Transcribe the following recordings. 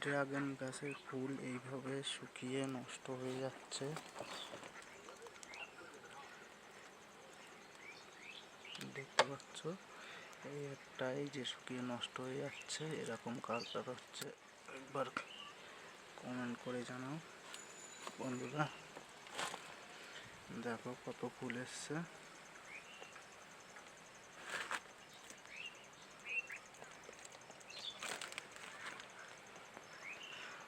Dragon গাছের ফুল এইভাবে শুকিয়ে নষ্ট হয়ে যাচ্ছে। দেখতে পাচ্ছ এই একটাই যে শুকিয়ে নষ্ট হয়ে যাচ্ছে। এরকম কার কার হচ্ছে একবার কমেন্ট করে জানাও বন্ধুরা। দেখো কত ফুল এসছে।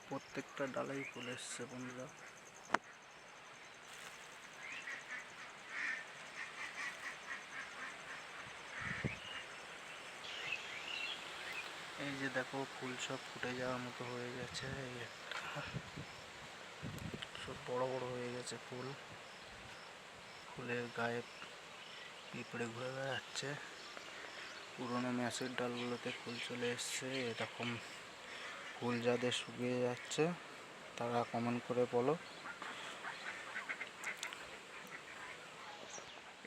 প্রত্যেকটা ডালাই ফুল এসছে বন্ধুরা। এই যে দেখো ফুল সব ফুটে যাওয়ার মতো হয়ে গেছে। এই একটা সব বড় বড় হয়ে গেছে ফুল। ফুলের গায়ে পিঁপড়ে ঘুরে বেড়াচ্ছে। পুরোনো ম্যাচের ডালগুলোতে ফুল চলে এসছে। এরকম ফুল যাদের শুকিয়ে যাচ্ছে তারা কমেন্ট করে বলো।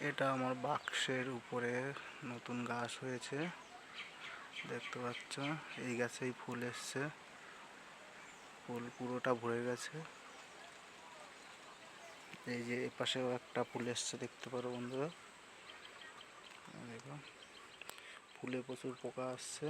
এটা আমার বাক্সের উপরে নতুন গাছ হয়েছে, দেখতে পাচ্ছ। এই গাছেই ফুল এসছে, ফুল পুরোটা ভরে গেছে। এই যে এপাশেও একটা ফুল এসছে, দেখতে পারো বন্ধুরা। দেখো ফুলে প্রচুর পোকা আসছে।